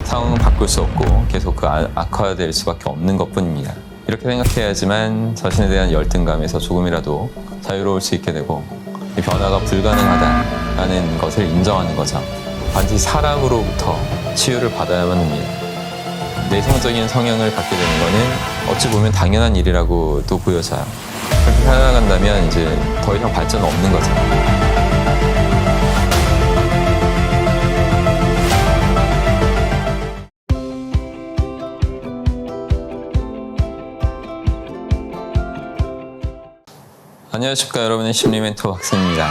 상황은 바꿀 수 없고 계속 악화될 수밖에 없는 것뿐입니다. 이렇게 생각해야지만 자신에 대한 열등감에서 조금이라도 자유로울 수 있게 되고 이 변화가 불가능하다라는 것을 인정하는 거죠. 반드시 사람으로부터 치유를 받아야만 합니다. 내성적인 성향을 갖게 되는 것은 어찌 보면 당연한 일이라고도 보여져요. 그렇게 살아간다면 이제 더 이상 발전은 없는 거죠. 안녕하십니까, 여러분의 심리 멘토 박사입니다.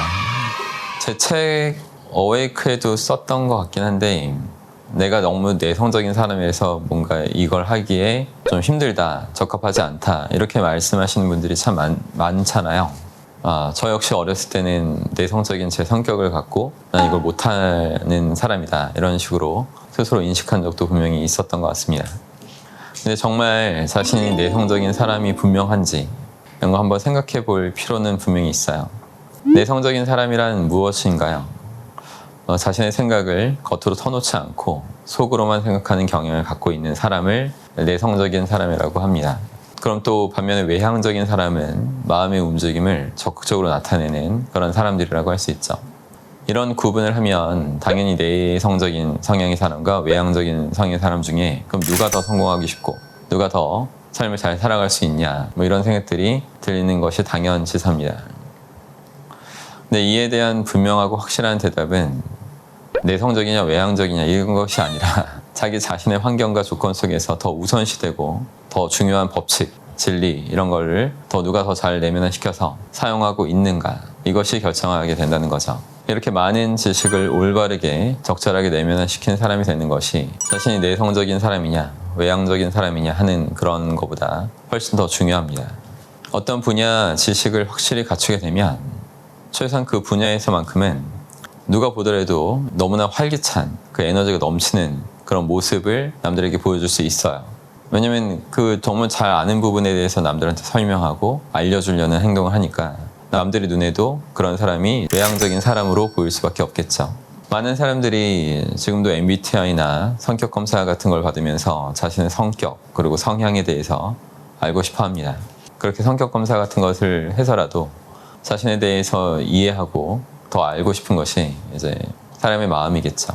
제 책 어웨이크에도 썼던 것 같긴 한데, 내가 너무 내성적인 사람이라서 뭔가 이걸 하기에 좀 힘들다, 적합하지 않다, 이렇게 말씀하시는 분들이 참 많잖아요. 저 역시 어렸을 때는 내성적인 제 성격을 갖고 난 이걸 못하는 사람이다, 이런 식으로 스스로 인식한 적도 분명히 있었던 것 같습니다. 근데 정말 자신이 내성적인 사람이 분명한지 이런 거 한번 생각해 볼 필요는 분명히 있어요. 내성적인 사람이란 무엇인가요? 자신의 생각을 겉으로 터놓지 않고 속으로만 생각하는 경향을 갖고 있는 사람을 내성적인 사람이라고 합니다. 그럼 또 반면에 외향적인 사람은 마음의 움직임을 적극적으로 나타내는 그런 사람들이라고 할 수 있죠. 이런 구분을 하면 당연히 내성적인 성향의 사람과 외향적인 성향의 사람 중에 그럼 누가 더 성공하기 쉽고 누가 더 삶을 잘 살아갈 수 있냐, 뭐 이런 생각들이 들리는 것이 당연시사입니다. 근데 이에 대한 분명하고 확실한 대답은 내성적이냐 외향적이냐 이런 것이 아니라 자기 자신의 환경과 조건 속에서 더 우선시되고 더 중요한 법칙, 진리 이런 거를 더 누가 더 잘 내면화시켜서 사용하고 있는가, 이것이 결정하게 된다는 거죠. 이렇게 많은 지식을 올바르게 적절하게 내면화시킨 사람이 되는 것이 자신이 내성적인 사람이냐 외향적인 사람이냐 하는 그런 것보다 훨씬 더 중요합니다. 어떤 분야 지식을 확실히 갖추게 되면 최소한 그 분야에서만큼은 누가 보더라도 너무나 활기찬 그 에너지가 넘치는 그런 모습을 남들에게 보여줄 수 있어요. 왜냐면 그 정말 잘 아는 부분에 대해서 남들한테 설명하고 알려주려는 행동을 하니까 남들의 눈에도 그런 사람이 외향적인 사람으로 보일 수밖에 없겠죠. 많은 사람들이 지금도 MBTI나 성격 검사 같은 걸 받으면서 자신의 성격 그리고 성향에 대해서 알고 싶어 합니다. 그렇게 성격 검사 같은 것을 해서라도 자신에 대해서 이해하고 더 알고 싶은 것이 이제 사람의 마음이겠죠.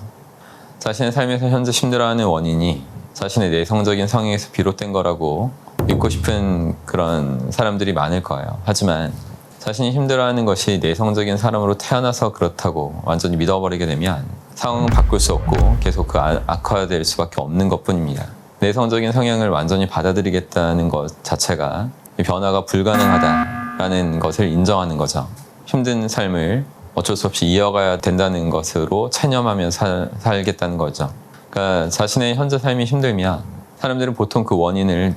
자신의 삶에서 현재 힘들어하는 원인이 자신의 내성적인 성향에서 비롯된 거라고 믿고 싶은 그런 사람들이 많을 거예요. 하지만 자신이 힘들어하는 것이 내성적인 사람으로 태어나서 그렇다고 완전히 믿어버리게 되면 상황은 바꿀 수 없고 계속 악화될 수밖에 없는 것뿐입니다. 내성적인 성향을 완전히 받아들이겠다는 것 자체가 변화가 불가능하다라는 것을 인정하는 거죠. 힘든 삶을 어쩔 수 없이 이어가야 된다는 것으로 체념하면서 살겠다는 거죠. 그러니까 자신의 현재 삶이 힘들면 사람들은 보통 그 원인을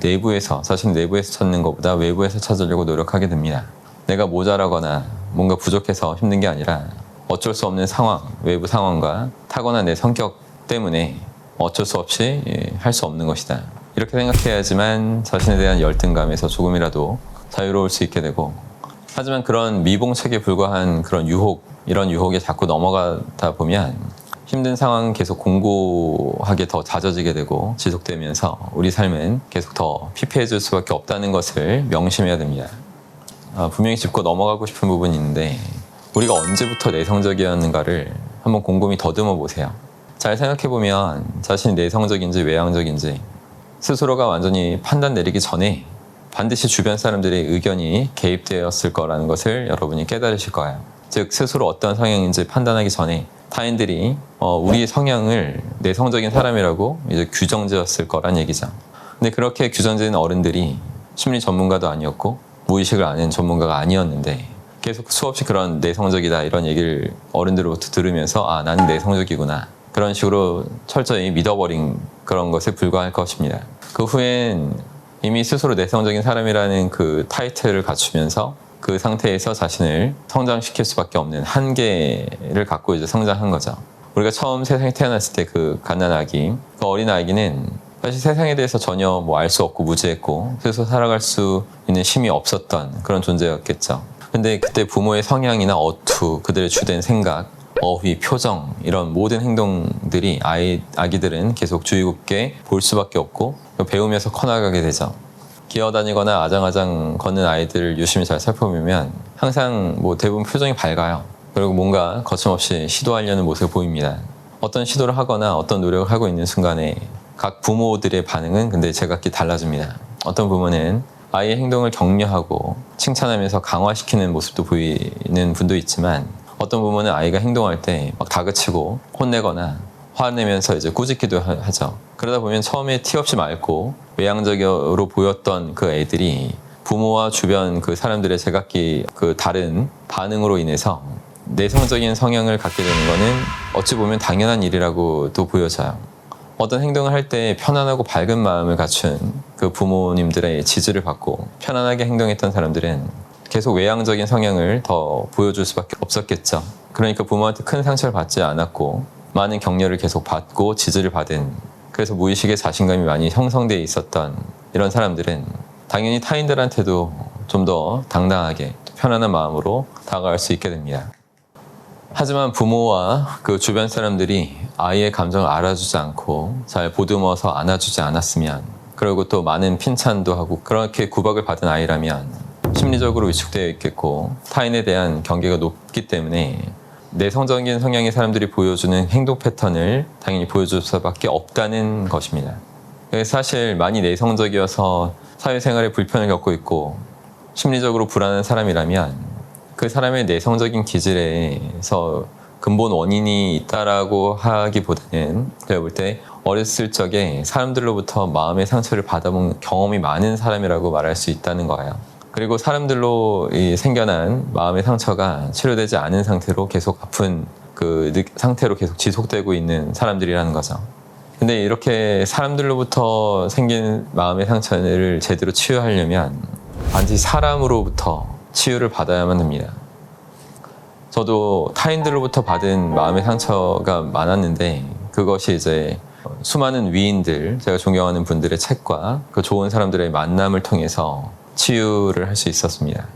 자신 내부에서 찾는 것보다 외부에서 찾으려고 노력하게 됩니다. 내가 모자라거나 뭔가 부족해서 힘든 게 아니라 어쩔 수 없는 상황, 외부 상황과 타고난 내 성격 때문에 어쩔 수 없이 할 수 없는 것이다. 이렇게 생각해야지만 자신에 대한 열등감에서 조금이라도 자유로울 수 있게 되고, 하지만 그런 미봉책에 불과한 그런 이런 유혹에 자꾸 넘어가다 보면 힘든 상황은 계속 공고하게 더 잦아지게 되고 지속되면서 우리 삶은 계속 더 피폐해질 수밖에 없다는 것을 명심해야 됩니다. 분명히 짚고 넘어가고 싶은 부분이 있는데, 우리가 언제부터 내성적이었는가를 한번 곰곰이 더듬어 보세요. 잘 생각해보면 자신이 내성적인지 외향적인지 스스로가 완전히 판단 내리기 전에 반드시 주변 사람들의 의견이 개입되었을 거라는 것을 여러분이 깨달으실 거예요. 즉 스스로 어떤 성향인지 판단하기 전에 타인들이 우리의 성향을 내성적인 사람이라고 이제 규정지었을 거란 얘기죠. 근데 그렇게 규정지은 어른들이 심리 전문가도 아니었고 무의식을 아는 전문가가 아니었는데 계속 수없이 그런 내성적이다 이런 얘기를 어른들로부터 들으면서 나는 내성적이구나 그런 식으로 철저히 믿어버린 그런 것에 불과할 것입니다. 그 후엔 이미 스스로 내성적인 사람이라는 그 타이틀을 갖추면서 그 상태에서 자신을 성장시킬 수밖에 없는 한계를 갖고 이제 성장한 거죠. 우리가 처음 세상에 태어났을 때 그 갓난아기, 그 어린 아기는 사실 세상에 대해서 전혀 알 수 없고 무지했고 스스로 살아갈 수 있는 힘이 없었던 그런 존재였겠죠. 근데 그때 부모의 성향이나 어투, 그들의 주된 생각, 어휘, 표정 이런 모든 행동들이 아기들은 계속 주의 깊게 볼 수밖에 없고 배우면서 커나가게 되죠. 기어다니거나 아장아장 걷는 아이들을 유심히 잘 살펴보면 항상 대부분 표정이 밝아요. 그리고 뭔가 거침없이 시도하려는 모습을 보입니다. 어떤 시도를 하거나 어떤 노력을 하고 있는 순간에 각 부모들의 반응은 근데 제각기 달라집니다. 어떤 부모는 아이의 행동을 격려하고 칭찬하면서 강화시키는 모습도 보이는 분도 있지만 어떤 부모는 아이가 행동할 때 막 다그치고 혼내거나 화내면서 이제 꾸짖기도 하죠. 그러다 보면 처음에 티 없이 맑고 외향적으로 보였던 그 애들이 부모와 주변 그 사람들의 제각기 그 다른 반응으로 인해서 내성적인 성향을 갖게 되는 거는 어찌 보면 당연한 일이라고도 보여져요. 어떤 행동을 할 때 편안하고 밝은 마음을 갖춘 그 부모님들의 지지를 받고 편안하게 행동했던 사람들은 계속 외향적인 성향을 더 보여줄 수밖에 없었겠죠. 그러니까 부모한테 큰 상처를 받지 않았고 많은 격려를 계속 받고 지지를 받은, 그래서 무의식의 자신감이 많이 형성되어 있었던 이런 사람들은 당연히 타인들한테도 좀 더 당당하게 편안한 마음으로 다가갈 수 있게 됩니다. 하지만 부모와 그 주변 사람들이 아이의 감정을 알아주지 않고 잘 보듬어서 안아주지 않았으면, 그리고 또 많은 핀찬도 하고 그렇게 구박을 받은 아이라면 심리적으로 위축되어 있겠고 타인에 대한 경계가 높기 때문에 내성적인 성향의 사람들이 보여주는 행동 패턴을 당연히 보여줄 수밖에 없다는 것입니다. 사실 많이 내성적이어서 사회생활에 불편을 겪고 있고 심리적으로 불안한 사람이라면 그 사람의 내성적인 기질에서 근본 원인이 있다라고 하기보다는 제가 볼 때 어렸을 적에 사람들로부터 마음의 상처를 받아본 경험이 많은 사람이라고 말할 수 있다는 거예요. 그리고 사람들로 생겨난 마음의 상처가 치료되지 않은 상태로 계속 아픈 그 상태로 계속 지속되고 있는 사람들이라는 거죠. 근데 이렇게 사람들로부터 생긴 마음의 상처를 제대로 치유하려면 반드시 사람으로부터 치유를 받아야만 합니다. 저도 타인들로부터 받은 마음의 상처가 많았는데 그것이 이제 수많은 위인들, 제가 존경하는 분들의 책과 그 좋은 사람들의 만남을 통해서 치유를 할 수 있었습니다.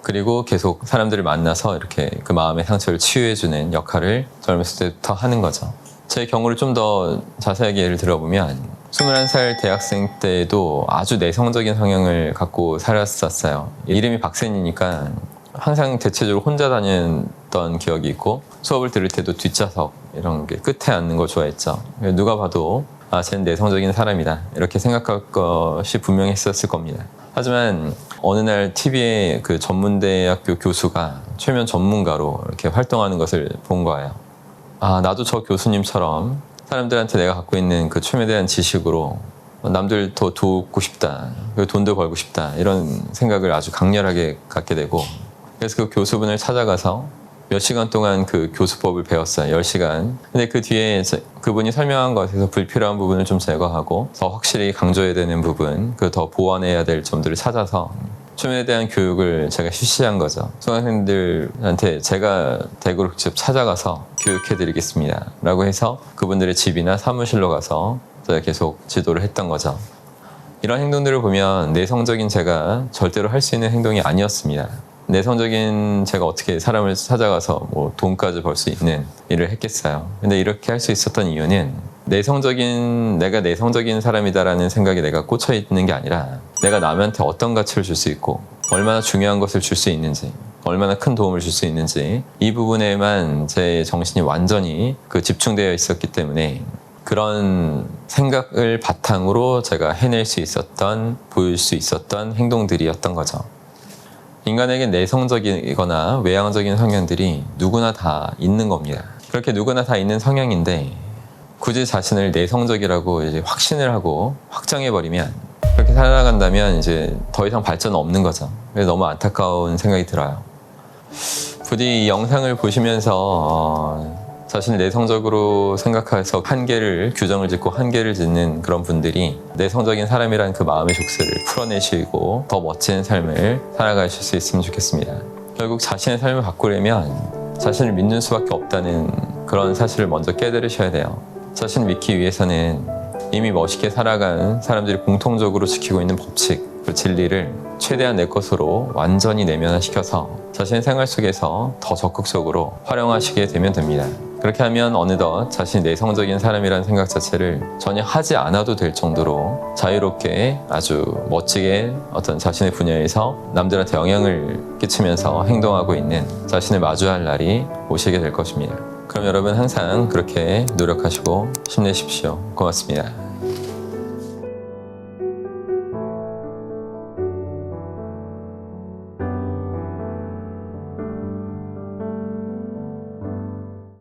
그리고 계속 사람들을 만나서 이렇게 그 마음의 상처를 치유해주는 역할을 젊었을 때부터 하는 거죠. 제 경우를 좀 더 자세하게 예를 들어보면 21살 대학생 때에도 아주 내성적인 성향을 갖고 살았었어요. 이름이 박센이니까 항상 대체적으로 혼자 다녔던 기억이 있고 수업을 들을 때도 뒷좌석 이런 게 끝에 앉는 걸 좋아했죠. 누가 봐도 쟤는 내성적인 사람이다 이렇게 생각할 것이 분명히 있었을 겁니다. 하지만 어느 날 TV에 그 전문대학교 교수가 최면 전문가로 이렇게 활동하는 것을 본 거예요. 나도 저 교수님처럼 사람들한테 내가 갖고 있는 그 춤에 대한 지식으로 남들 더 돕고 싶다, 돈도 벌고 싶다 이런 생각을 아주 강렬하게 갖게 되고, 그래서 그 교수분을 찾아가서 몇 시간 동안 그 교수법을 배웠어요. 10시간. 근데 그 뒤에 그분이 설명한 것에서 불필요한 부분을 좀 제거하고 더 확실히 강조해야 되는 부분, 그 더 보완해야 될 점들을 찾아서 춤에 대한 교육을 제가 실시한 거죠. 수강생들한테 제가 댁으로 직접 찾아가서 교육해드리겠습니다 라고 해서 그분들의 집이나 사무실로 가서 제가 계속 지도를 했던 거죠. 이런 행동들을 보면 내성적인 제가 절대로 할 수 있는 행동이 아니었습니다. 내성적인 제가 어떻게 사람을 찾아가서 돈까지 벌 수 있는 일을 했겠어요. 근데 이렇게 할 수 있었던 이유는 내가 내성적인 사람이다라는 생각에 내가 꽂혀 있는 게 아니라 내가 남한테 어떤 가치를 줄 수 있고 얼마나 중요한 것을 줄 수 있는지, 얼마나 큰 도움을 줄 수 있는지 이 부분에만 제 정신이 완전히 집중되어 있었기 때문에 그런 생각을 바탕으로 제가 해낼 수 있었던, 보일 수 있었던 행동들이었던 거죠. 인간에게 내성적이거나 외향적인 성향들이 누구나 다 있는 겁니다. 그렇게 누구나 다 있는 성향인데 굳이 자신을 내성적이라고 이제 확신을 하고 확정해버리면, 그렇게 살아간다면 이제 더 이상 발전은 없는 거죠. 그래서 너무 안타까운 생각이 들어요. 부디 이 영상을 보시면서 자신을 내성적으로 생각해서 규정을 짓고 한계를 짓는 그런 분들이 내성적인 사람이란 그 마음의 족쇄를 풀어내시고 더 멋진 삶을 살아가실 수 있으면 좋겠습니다. 결국 자신의 삶을 바꾸려면 자신을 믿는 수밖에 없다는 그런 사실을 먼저 깨달으셔야 돼요. 자신을 믿기 위해서는 이미 멋있게 살아간 사람들이 공통적으로 지키고 있는 법칙, 그 진리를 최대한 내 것으로 완전히 내면화시켜서 자신의 생활 속에서 더 적극적으로 활용하시게 되면 됩니다. 그렇게 하면 어느덧 자신이 내성적인 사람이라는 생각 자체를 전혀 하지 않아도 될 정도로 자유롭게 아주 멋지게 어떤 자신의 분야에서 남들한테 영향을 끼치면서 행동하고 있는 자신을 마주할 날이 오시게 될 것입니다. 그럼 여러분 항상 그렇게 노력하시고 힘내십시오. 고맙습니다.